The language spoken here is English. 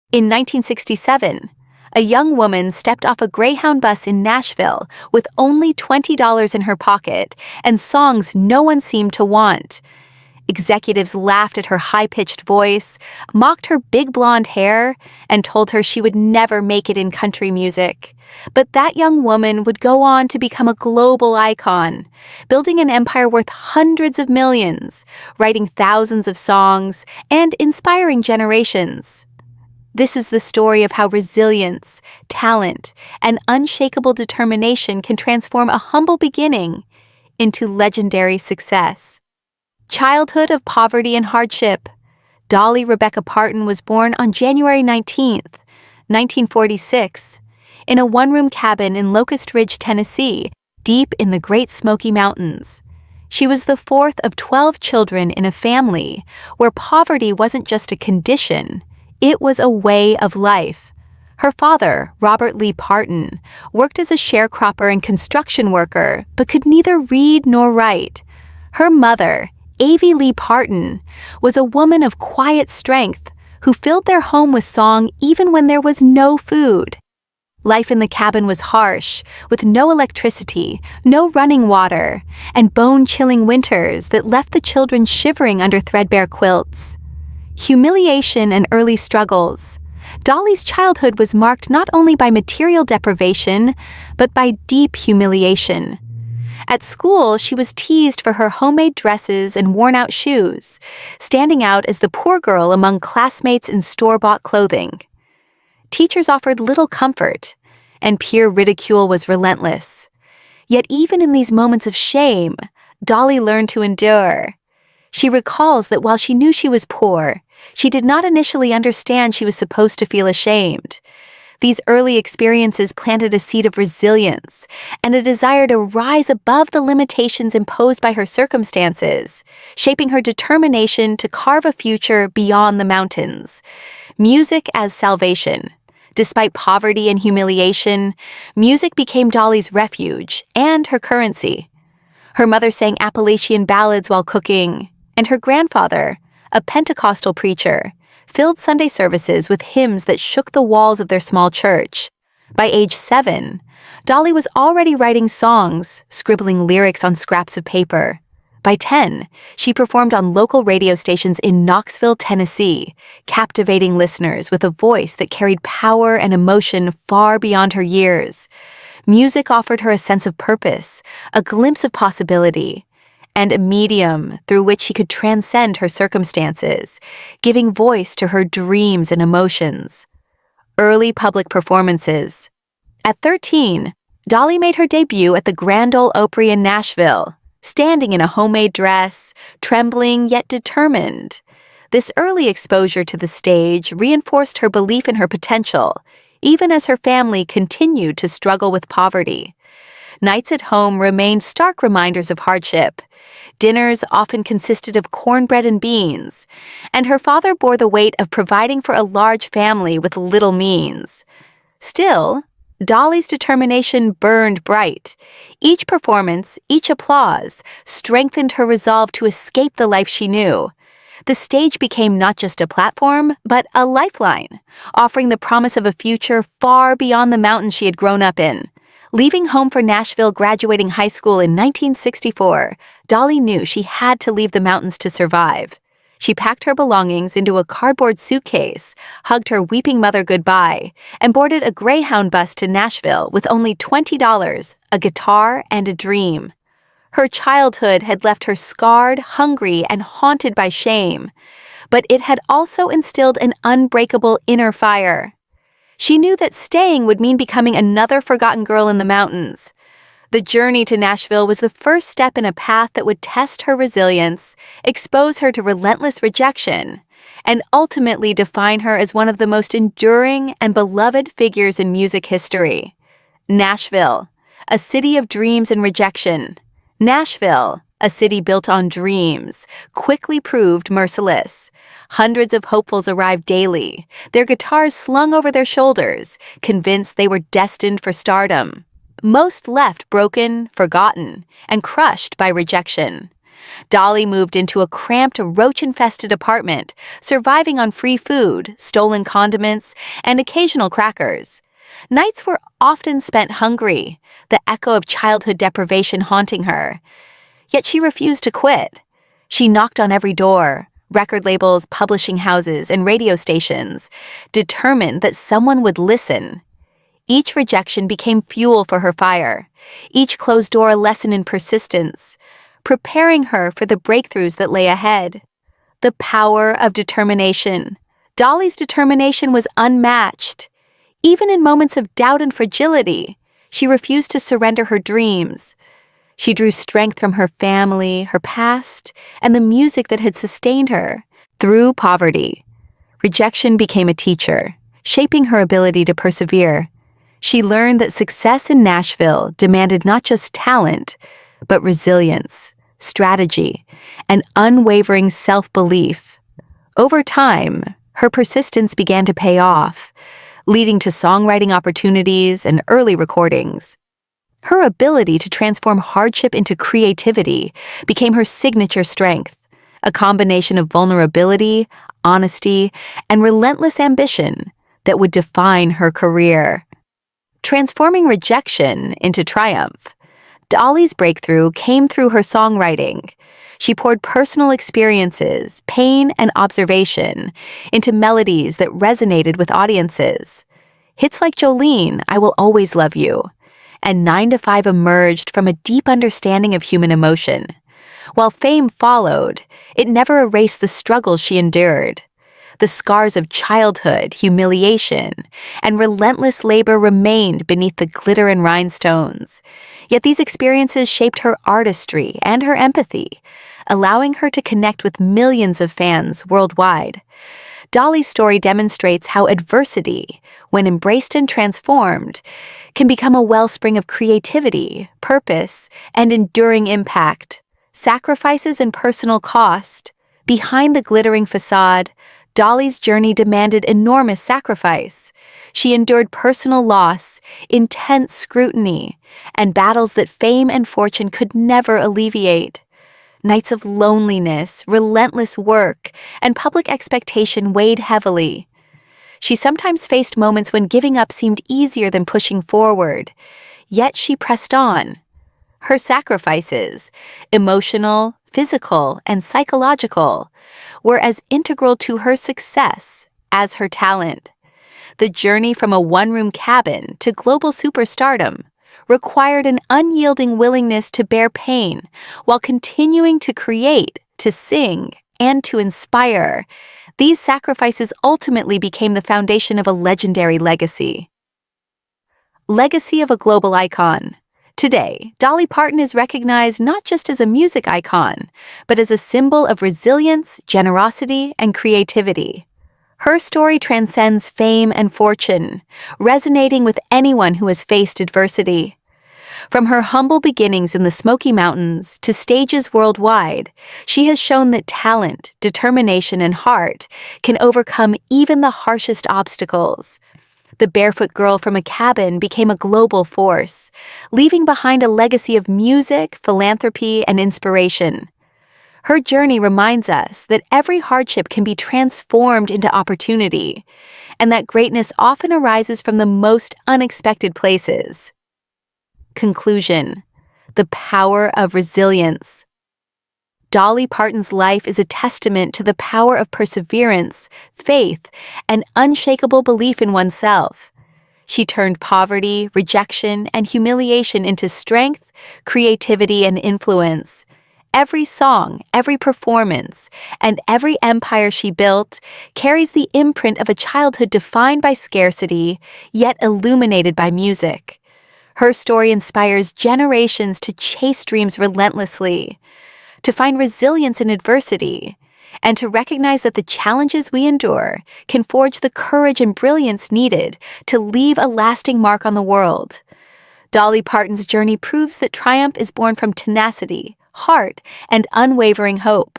In 1967, a young woman stepped off a Greyhound bus in Nashville with only $20 in her pocket and songs no one seemed to want. Executives laughed at her high-pitched voice, mocked her big blonde hair, and told her she would never make it in country music. But that young woman would go on to become a global icon, building an empire worth hundreds of millions, writing thousands of songs, and inspiring generations. This is the story of how resilience, talent, and unshakable determination can transform a humble beginning into legendary success. Childhood of poverty and hardship. Dolly Rebecca Parton was born on January 19th, 1946, in a one-room cabin in Locust Ridge, Tennessee, deep in the Great Smoky Mountains. She was the fourth of 12 children in a family where poverty wasn't just a condition, it was a way of life. Her father, Robert Lee Parton, worked as a sharecropper and construction worker, but could neither read nor write. Her mother, Avie Lee Parton, was a woman of quiet strength who filled their home with song even when there was no food. Life in the cabin was harsh, with no electricity, no running water, and bone-chilling winters that left the children shivering under threadbare quilts. Humiliation and early struggles. Dolly's childhood was marked not only by material deprivation, but by deep humiliation. At school, she was teased for her homemade dresses and worn-out shoes, standing out as the poor girl among classmates in store-bought clothing. Teachers offered little comfort, and peer ridicule was relentless. Yet even in these moments of shame, Dolly learned to endure. She recalls that while she knew she was poor, she did not initially understand she was supposed to feel ashamed. These early experiences planted a seed of resilience and a desire to rise above the limitations imposed by her circumstances, shaping her determination to carve a future beyond the mountains. Music as salvation. Despite poverty and humiliation, music became Dolly's refuge and her currency. Her mother sang Appalachian ballads while cooking, and her grandfather, a Pentecostal preacher, filled Sunday services with hymns that shook the walls of their small church. By age 7, Dolly was already writing songs, scribbling lyrics on scraps of paper. By 10, she performed on local radio stations in Knoxville, Tennessee, captivating listeners with a voice that carried power and emotion far beyond her years. Music offered her a sense of purpose, a glimpse of possibility, and a medium through which she could transcend her circumstances, giving voice to her dreams and emotions. Early public performances. At 13, Dolly made her debut at the Grand Ole Opry in Nashville, standing in a homemade dress, trembling yet determined. This early exposure to the stage reinforced her belief in her potential, even as her family continued to struggle with poverty. Nights at home remained stark reminders of hardship. Dinners often consisted of cornbread and beans, and her father bore the weight of providing for a large family with little means. Still, Dolly's determination burned bright. Each performance, each applause, strengthened her resolve to escape the life she knew. The stage became not just a platform, but a lifeline, offering the promise of a future far beyond the mountains she had grown up in. Leaving home for Nashville, graduating high school in 1964, Dolly knew she had to leave the mountains to survive. She packed her belongings into a cardboard suitcase, hugged her weeping mother goodbye, and boarded a Greyhound bus to Nashville with only $20, a guitar, and a dream. Her childhood had left her scarred, hungry, and haunted by shame, but it had also instilled an unbreakable inner fire. She knew that staying would mean becoming another forgotten girl in the mountains. The journey to Nashville was the first step in a path that would test her resilience, expose her to relentless rejection, and ultimately define her as one of the most enduring and beloved figures in music history. Nashville, a city of dreams and rejection. Nashville, a city built on dreams, quickly proved merciless. Hundreds of hopefuls arrived daily, their guitars slung over their shoulders, convinced they were destined for stardom. Most left broken, forgotten, and crushed by rejection. Dolly moved into a cramped, roach-infested apartment, surviving on free food, stolen condiments, and occasional crackers. Nights were often spent hungry, the echo of childhood deprivation haunting her. Yet she refused to quit. She knocked on every door, record labels, publishing houses, and radio stations, determined that someone would listen. Each rejection became fuel for her fire, each closed door a lesson in persistence, preparing her for the breakthroughs that lay ahead. The power of determination. Dolly's determination was unmatched. Even in moments of doubt and fragility, she refused to surrender her dreams. She drew strength from her family, her past, and the music that had sustained her. Through poverty, rejection became a teacher, shaping her ability to persevere. She learned that success in Nashville demanded not just talent, but resilience, strategy, and unwavering self-belief. Over time, her persistence began to pay off, leading to songwriting opportunities and early recordings. Her ability to transform hardship into creativity became her signature strength, a combination of vulnerability, honesty, and relentless ambition that would define her career. Transforming rejection into triumph. Dolly's breakthrough came through her songwriting. She poured personal experiences, pain, and observation into melodies that resonated with audiences. Hits like Jolene, I Will Always Love You, and 9 to 5 emerged from a deep understanding of human emotion. While fame followed, it never erased the struggles she endured. The scars of childhood, humiliation, and relentless labor remained beneath the glitter and rhinestones. Yet these experiences shaped her artistry and her empathy, allowing her to connect with millions of fans worldwide. Dolly's story demonstrates how adversity, when embraced and transformed, can become a wellspring of creativity, purpose, and enduring impact. Sacrifices and personal cost. Behind the glittering facade, Dolly's journey demanded enormous sacrifice. She endured personal loss, intense scrutiny, and battles that fame and fortune could never alleviate. Nights of loneliness, relentless work, and public expectation weighed heavily. She sometimes faced moments when giving up seemed easier than pushing forward, yet she pressed on. Her sacrifices, emotional, physical, and psychological, were as integral to her success as her talent. The journey from a one-room cabin to global superstardom required an unyielding willingness to bear pain while continuing to create, to sing, and to inspire. These sacrifices ultimately became the foundation of a legendary legacy. Legacy of a global icon. Today, Dolly Parton is recognized not just as a music icon, but as a symbol of resilience, generosity, and creativity. Her story transcends fame and fortune, resonating with anyone who has faced adversity. From her humble beginnings in the Smoky Mountains to stages worldwide, she has shown that talent, determination, and heart can overcome even the harshest obstacles. The barefoot girl from a cabin became a global force, leaving behind a legacy of music, philanthropy, and inspiration. Her journey reminds us that every hardship can be transformed into opportunity, and that greatness often arises from the most unexpected places. Conclusion: the power of resilience. Dolly Parton's life is a testament to the power of perseverance, faith, and unshakable belief in oneself. She turned poverty, rejection, and humiliation into strength, creativity, and influence. Every song, every performance, and every empire she built carries the imprint of a childhood defined by scarcity, yet illuminated by music. Her story inspires generations to chase dreams relentlessly, to find resilience in adversity, and to recognize that the challenges we endure can forge the courage and brilliance needed to leave a lasting mark on the world. Dolly Parton's journey proves that triumph is born from tenacity, heart, and unwavering hope.